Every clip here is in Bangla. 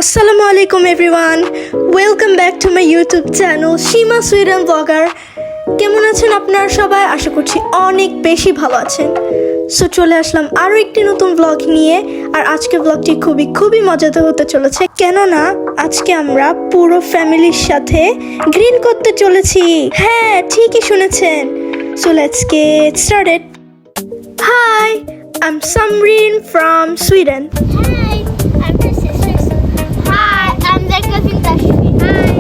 Assalamu alaikum everyone. Welcome back to my YouTube channel Shima Sweden Vlogger. কেমন আছেন আপনারা সবাই? আশা করছি অনেক বেশি ভালো আছেন। সো চলে আসলাম আরও একটি নতুন ব্লগ নিয়ে। আর আজকে ব্লগটি খুবই মজাদার হতে চলেছে, কেননা আজকে আমরা পুরো ফ্যামিলির সাথে গ্রিল করতে চলেছি। হ্যাঁ, ঠিকই শুনেছেন। So let's get started. Hi, I'm Samreen from Sweden. Hi, I'm her sister. Hi, I'm their cousin Tashmi. Hi.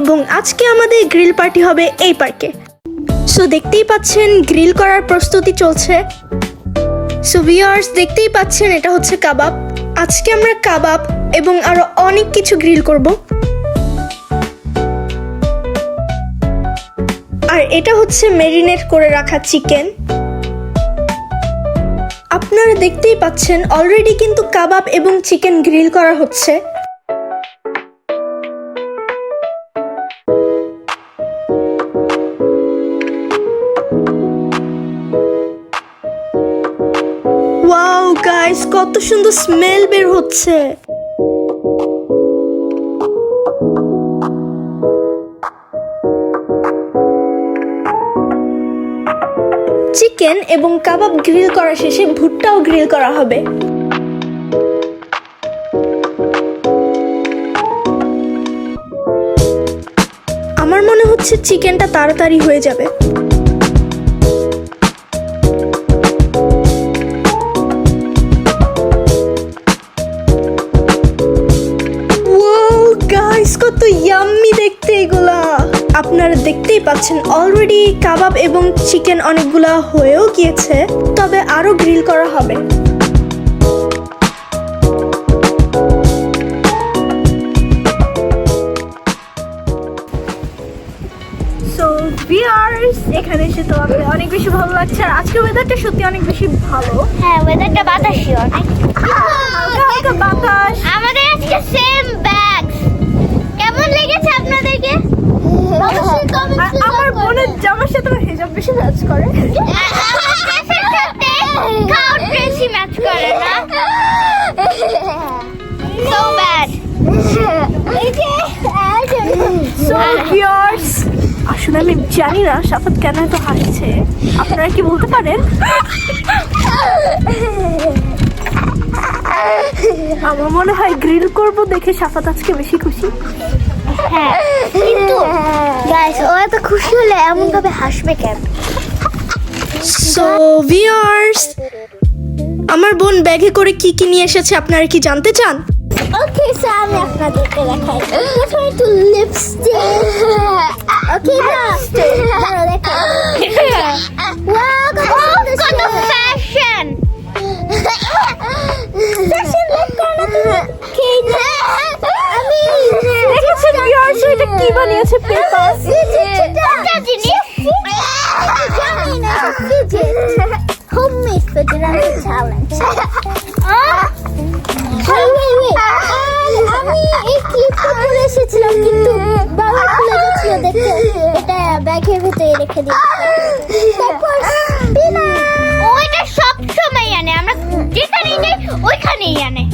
এবং আজকে আমাদের গ্রিল পার্টি হবে এই পার্কে। সো দেখতেই পাচ্ছেন গ্রিল করার প্রস্তুতি চলছে। সো ভিউয়ার্স, দেখতেই পাচ্ছেন এটা হচ্ছে কাবাব। আজকে আমরা কাবাব এবং আরো অনেক কিছু গ্রিল করব। আর এটা হচ্ছে ম্যারিনেট করে রাখা চিকেন। আপনারা দেখতেই পাচ্ছেন অলরেডি কিন্তু কাবাব এবং চিকেন গ্রিল করা হচ্ছে। ওয়াও গাইস, কত সুন্দর স্মেল বের হচ্ছে। চিকেন এবং কাবাব গ্রিল করা শেষে ভুট্টাও গ্রিল করা হবে। আমার মনে হচ্ছে চিকেনটা তাড়াতাড়ি হয়ে যাবে। কত ইয়াম্মি দেখতে এগুলা। আপনারা দেখতেই পাচ্ছেন অলরেডি কাবাব এবং চিকেন অনেকগুলা হয়েও গিয়েছে, তবে আরো গ্রিল করা হবে। সো ভিউয়ার্স, এখানে এসে তো আমাদের অনেক বেশি ভালো লাগছে। আর আজকে ওয়েদারটা সত্যি অনেক বেশি ভালো। হ্যাঁ, ওয়েদারটা বাতাসি অনেক। হালকা বাতাস। আমাদের আজকে সেম ব্যাগস। কেমন লেগেছে আপনাদেরকে? আমার বোনের জামার সাথে আমার হিজাব বেশি ম্যাচ করে। কাউট ড্রেসই ম্যাচ করে না। So bad. So viewers, আসলে আমি জানি না সাফাত কেন এত হাসছে। আপনারা কি বলতে পারেন? আমার মনে হয় গ্রিল করব দেখে সাফাত আজকে বেশি খুশি। হ্যাঁ, কিন্তু গাইস, ও এত খুশি হলে এমন ভাবে হাসবে কেন? সো ভিউয়ার্স, আমার বোন ব্যাগে করে কি কি নিয়ে এসেছে আপনারা কি জানতে চান? ওকে, সো আমি আপনাদেরকে দেখাই। প্রথমে একটু লিপস্টিক। ওকে, না দাঁড়াও দেখাই। ওয়াও, কত ফ্যাশন। ফ্যাশন লাইক করো না তুমি। আমি দেখেছেন ভিউয়ার্স, এটা কি বানিয়েছে? পেপার। এটা জিনিস জানি না। Homemade federal challenge. আমি এই ক্লিপটা পরে এসেছিলাম, কিন্তু বাবা খুলে গেছিল দেখে এটা ব্যাগের ভিতরে রেখে দিয়েছি। তারপর ও এটা সব সময় আনে, আমরা যেখানেই যাই ওইখানেই আনে।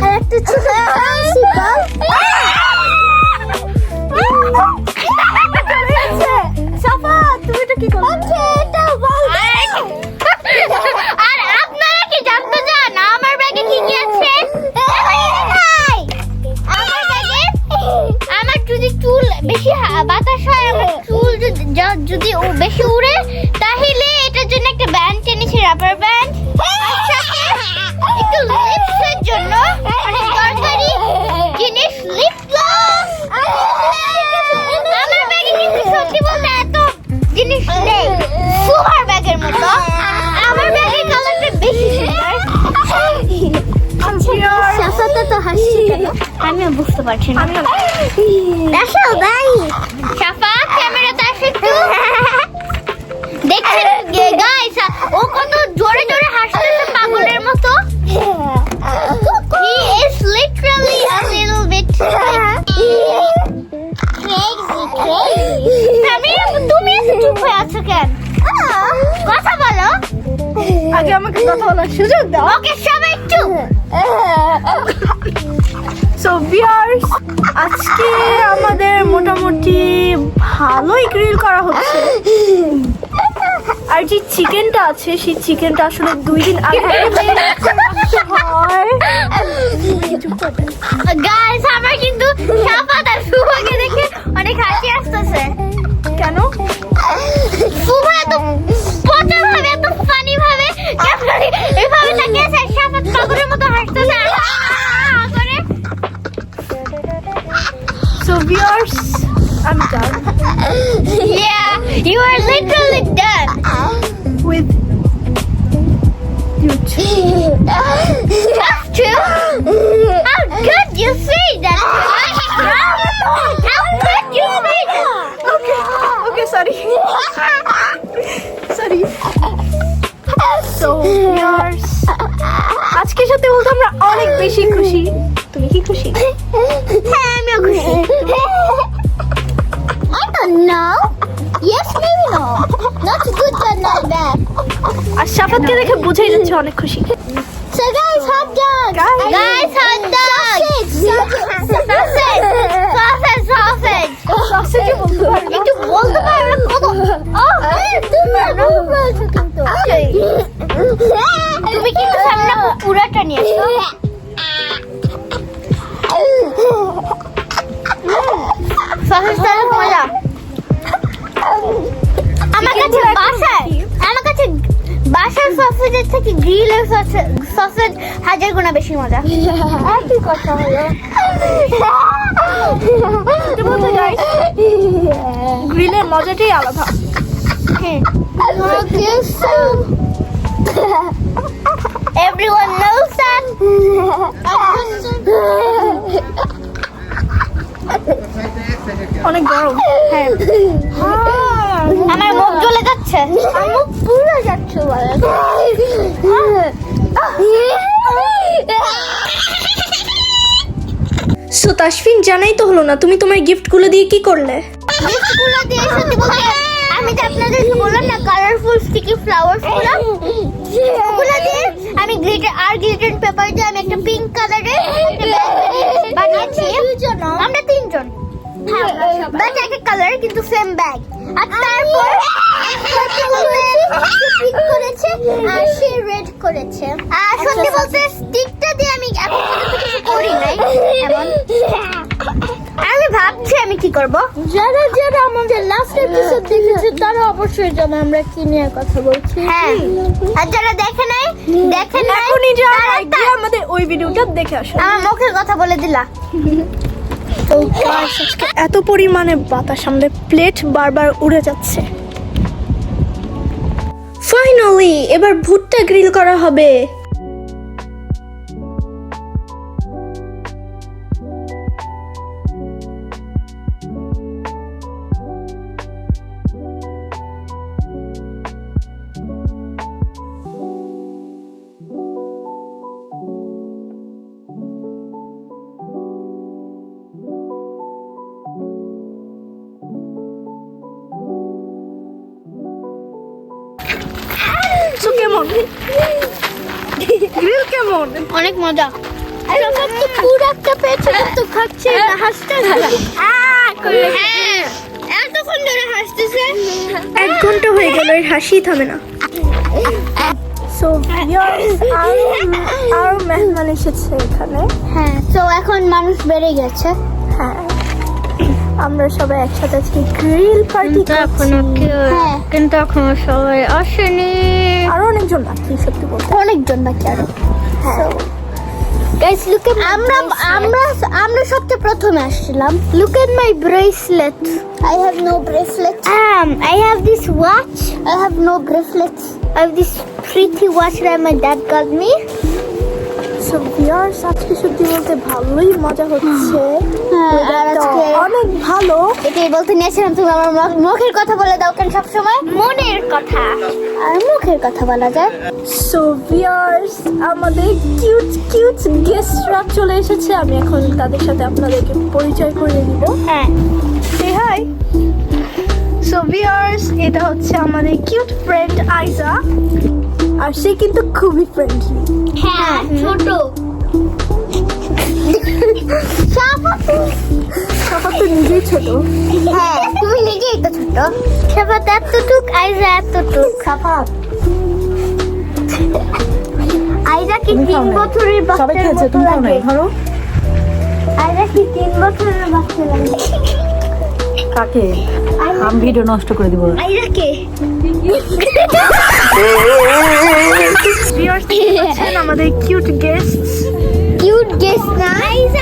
আর একটা ছোট সাফা, তুমি এটা কি করছো? আর আপনারা কি জানতে চান আমার ব্যাগে কি কি আছে? আমার ব্যাগে আমার যদি চুল বেশি বাতাস হয়, আমার চুল যদি বেশি উড়ে, তাহলে এটার জন্য একটা ব্যান্ড এনেছি, রাবার ব্যান্ড। একটু লিপসের জন্য অনেক দরকারি জিনিস, লিপ গ্লস। আমার ব্যাগে কিন্তু সত্যি বলতে এত জিনিস নেই, সুপার ব্যাগের মতো। আমার ব্যাগের কালারটা বেশি সুন্দর। সাফাতা তো হাসছে কেন? আমিও বুঝতে পারছি না। আসো ভাই, সাফা ক্যামেরাতে আসো একটু। দেখছেন গাইস, ও কত জোরে জোরে হাসতেছে পাগলের মতো। He is literally a little bit crazy. তুমি এত চুপ হয়ে আছো কেন? কথা বলো। আগে আমাকে কথা বলার সুযোগ দাও। ওকে, সবাই চুপ। ভিউয়ার্স, আজকে আমাদের মোটামুটি ভালোই গ্রিল করা হচ্ছে। আর যে চিকেনটা আছে সেই চিকেনটা আসলে 2 দিন আগে হয়। গাইস আমার কিন্তু শাফাত আর শুভকে দেখে অনেক হাসি আসতেছে। কেন? শুভ এত পচা ভাবে এত ফানি ভাবে এইভাবে তাকিয়েছে, শাফাত পাগলের মতো হাসতেছে আর করে। So viewers, I'm done Yeah, you are literally done with YouTube. That's true. How could you say that? How could you say that? Okay, sorry. Sorry. So viewers, আজকে সাথে বলতে আমরা অনেক বেশি খুশি। তুমি কি খুশি? হ্যাঁ, আমিও খুশি। I don't know. Yes, maybe no. Not good, but not bad. আর শাফাতকে দেখে বুঝাই যাচ্ছে অনেক খুশি। So guys, hot dogs. Guys, hot dogs. Sausage. Sausage বলতে পারো না? একটু বলতে পারবে কত? তুমি কিন্তু সামনে পুরাটা নিয়ে এসো। সসেজটা মজা। আমার কাছে বাসার সসেজের থেকে গ্রিলের সসেজ 1000 গুণা বেশি মজা। কি কথা হলো? গ্রিলের মজাটাই আলাদা। Everyone knows that. অনেক গরম। হ্যাঁ, আমার মুখ জ্বলে যাচ্ছে। আমার মুখ পুরো যাচ্ছে বলে। সো তাসফিন, জানাই তো হলো না, তুমি তোমার গিফটগুলো দিয়ে কি করলে? গিফটগুলো দিয়ে সত্যি বলতে আমি তো আপনাদেরকে বললাম না কালারফুল স্টিকি ফ্লাওয়ার্স ওগুলো দিয়ে আমি গ্লিটার পেপার দিয়ে আমি একটা পিঙ্ক কালারের বানিয়েছি। আমরা 3 জন, ব্যাগ এক কালার কিন্তু সেম ব্যাগ। আর তারপর পিঙ্ক করেছে আর সে রেড করেছে। আর সত্যি বলতে স্টিকটা দিয়ে আমি এখন পর্যন্ত কিছু করি নাই এমন। আমি ভাবছি আমি কি করব। যারা আমাদের লাস্ট এপিসোড দেখেছে তারা অবশ্যই জানে আমরা কি নিয়ে কথা বলছি। হ্যাঁ, আর যারা দেখে নাই এখনই যারা আইডিয়া আমাদের ওই ভিডিওটা দেখে আসো। আমার মুখের কথা বলে দিলা। তো গাইস, আজকে এত পরিমাণে বাতাস, আমাদের প্লেট বারবার উড়ে যাচ্ছে। ফাইনালি এবার ভুট্টা গ্রিল করা হবে। So, কেমন গ্রিল কেমন? অনেক মজা। সব তো পুরো একটা পেয়েছে তো খাচ্ছে না হাসতে হ্যাঁ, এতক্ষণ ধরে হাসতেছে। 1 ঘন্টা হয়ে গেল, এর হাসি থামে না। সো ভিউয়ার্স, আর মেহমান এসেছে এখানে। হ্যাঁ, তো এখন মানুষ বেড়ে গেছে। হ্যাঁ, আমরা সবাই একসাথে আজকে গ্রিল পার্টি করছি। হ্যাঁ, কিন্তু এখন সবাই আসেনি। আরো অনেকজন বাকি, সত্যি বলতে। অনেকজন বাকি আরো। হ্যাঁ, গাইস লুক এট আমরা সবচেয়ে প্রথমে আসছিলাম। Look at my bracelet. I have no bracelet. I have this watch. I have no bracelet. I have this pretty watch that my dad got me. So viewers, আজকে সত্যি বলতে ভালোই মজা হচ্ছে। আর আজকে অনেক ভালো। এটাই বলতে নিয়েছিলাম, তুমি আমার মুখের কথা বলে দাও কেন সবসময়? মনের কথা আর মুখের কথা বলা যায়। সো ভিউয়ার্স, আমাদের কিউট গেস্টরা চলে এসেছে। আমি এখন তাদের সাথে আপনাদেরকে পরিচয় করিয়ে দিব। হ্যাঁ, সে হাই। সো ভিউয়ার্স, এটা হচ্ছে আমাদের কিউট ফ্রেন্ড আইজা। আর সে কিন্তু খুবই ফ্রেন্ডলি। হ্যাঁ, ছোট। ছোট। হ্যাঁ তুমি নিজেই তো ছোট। সাফাত এতটুক, আইজা এতটুক। সাফাত আইজা কি 3 বছরের সবাই বাচ্চার খেয়েছে, মতো তুমি খাও লাগে? নাই, ধরো। আইজা কি 3 বছরের বাচ্চা লাগে? কাকে? আমি ভিডিও নষ্ট করে দিব। আইজা কে? ভিউয়ার্স দেখছেন আমাদের কিউট গেস্ট। কিউট গেস্ট না,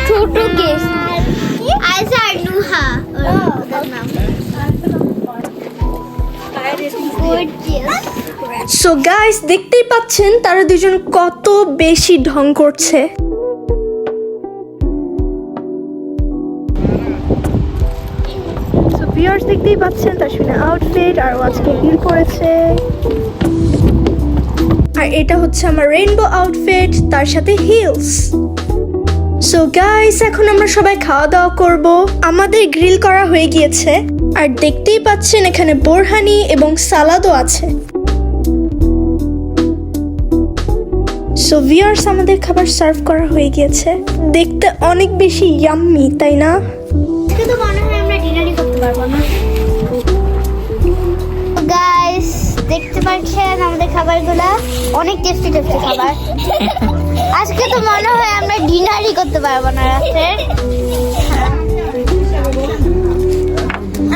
ছোট গেস্ট। আইজা আর নুহা ওর নাম। Gorgeous. সো গাইস, দেখতেই পাচ্ছেন তারা দুজন কত বেশি ঢং করছে। সো ভিউয়ার্স দেখতেই পাচ্ছেন তাসফিনের আউটফিট, আর ও আজকে হিল পরেছে। আর এটা হচ্ছে আমার রেইনবো আউটফিট, তার সাথে হিলস। সো গাইস, এখন আমরা সবাই খাওয়া দাওয়া করব। আমাদের গ্রিল করা হয়ে গিয়েছে, আর দেখতেই পাচ্ছেন এখানে বোরহানি এবং সালাদও আছে। সো ভিউয়ার্স, আমাদের খাবার সার্ভ করা হয়ে গিয়েছে। দেখতে অনেক বেশি ইয়াম্মি, তাই না? আজকে তো মনে হয় আমরা ডিনারই করতে পারবো না। গাইস দেখতে পাচ্ছেন আমাদের খাবারগুলো অনেক টেস্টি টেস্টি খাবার। আজকে তো মনে হয় আমরা ডিনারই করতে পারবো না রাতে।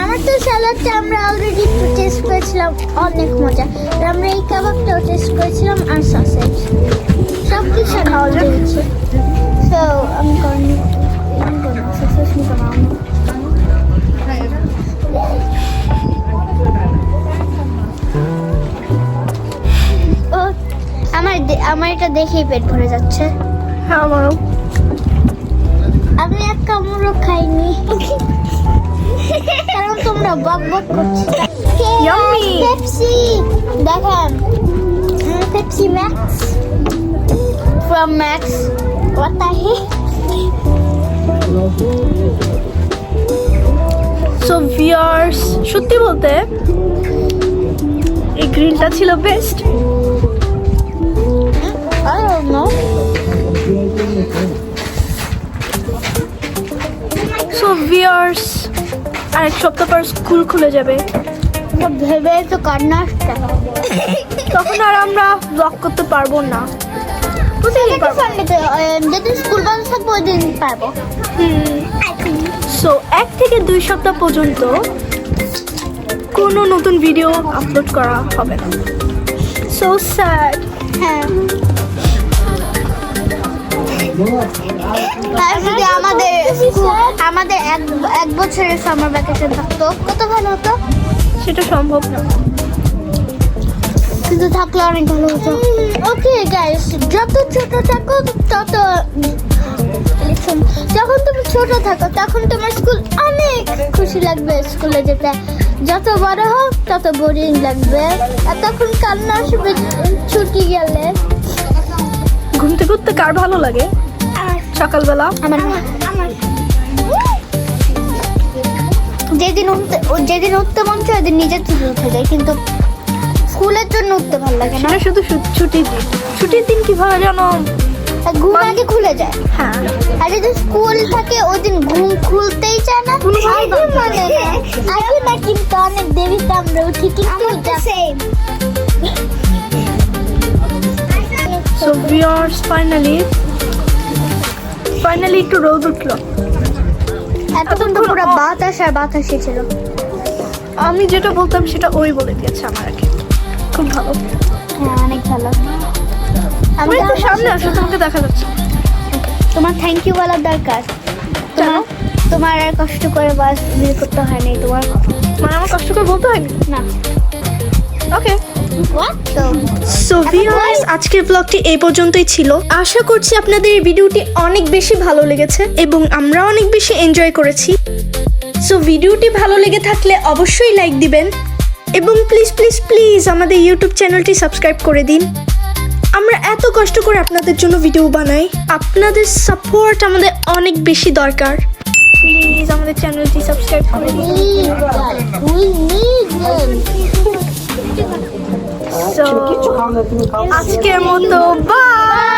আমার তো সালাদটা আমরা অলরেডি একটু টেস্ট করেছিলাম, অনেক মজা। আর আমরা এই কাবাবটাও টেস্ট করেছিলাম, আর সসেজ সব কিছু খাওয়া যাচ্ছে। সো আমি করিনি, সসেজ নিতে পারবো। ও আমার এটা দেখেই পেট ভরে যাচ্ছে। হ্যাঁ, আমারও। আমি এক কামড়ও খাইনি কারণ তোমরা বক বক করছো। Yummy! পেপসি দেখেন, Pepsi max from max. What the heck? So viewers, সত্যি বলতে এই গ্রিলটা ছিল best. I don't know. So viewers, আরেক সপ্তাহ পর স্কুল খুলে যাবে, সব ভেবে তো কান্না আসছে। তখন আর আমরা ব্লগ করতে পারবো না। বুঝতেই পারবো। সানডেতে যেদিন স্কুল বন্ধ থাকবে ওই দিন পারবো। সো 1 থেকে 2 সপ্তাহ পর্যন্ত কোনো নতুন ভিডিও আপলোড করা হবে না। So sad. হ্যাঁ, আর যদি আমাদের এক বছরের সামার ভ্যাকেশন থাকতো কত ভালো হতো। সেটা সম্ভব না। কিন্তু থাকলে অনেক ভালো হতো। ওকে গাইস, যত ছোট থাকো তত যখন তুমি ছোট থাকো তখন তোমার স্কুল অনেক খুশি লাগবে স্কুলে যেতে। যত বড় হোক তত বোরিং লাগবে, আর তখন কান্না আসবে ছুটি গেলে। ঘুমতে ঘুরতে কার ভালো লাগে সকালবেলা? আমার যেদিন উঠতে মন চায় ওদিন নিজের থেকে উঠে যায়, কিন্তু স্কুলের জন্য উঠতে ভালো লাগে না। সেটা শুধু ছুটির দিন। ছুটির দিন কিভাবে জানো? ঘুম আগে খুলে যায়। হ্যাঁ, আর যদি স্কুল থাকে ওই দিন ঘুম খুলতেই চায় না। আগে মানে না, আগে না, কিন্তু অনেক দেরিতে আমরা উঠি, কিন্তু সো ভিউয়ার্স, ফাইনালি একটু রোদ উঠলো। এতক্ষণ তো পুরো বাতাস আর বাতাসই ছিল। আমি যেটা বলতাম সেটা ওই বলে দিয়েছে আমার আগে। খুব ভালো। হ্যাঁ, অনেক ভালো। আমি আমি একটু সামনে আসো, তোমাকে দেখা যাচ্ছে। তোমার থ্যাংক ইউ বলার দরকার। তোমার আর কষ্ট করে বাস বের করতে হয়নি তোমার। মানে আমার কষ্ট করে বলতে হয়নি। না, ওকে। What? সো ভিউয়ার্স, আজকের ব্লগটি এই পর্যন্তই ছিল। আশা করছি আপনাদের এই ভিডিওটি অনেক বেশি ভালো লেগেছে এবং আমরা অনেক বেশি এনজয় করেছি। সো ভিডিওটি ভালো লেগে থাকলে অবশ্যই লাইক দিবেন এবং প্লিজ প্লিজ প্লিজ আমাদের ইউটিউব চ্যানেলটি সাবস্ক্রাইব করে দিন। আমরা এত কষ্ট করে আপনাদের জন্য ভিডিও বানাই, আপনাদের সাপোর্ট আমাদের অনেক বেশি দরকার। প্লিজ আমাদের চ্যানেলটি সাবস্ক্রাইব করে দিন। We need them. সো আজকের মতো বাই।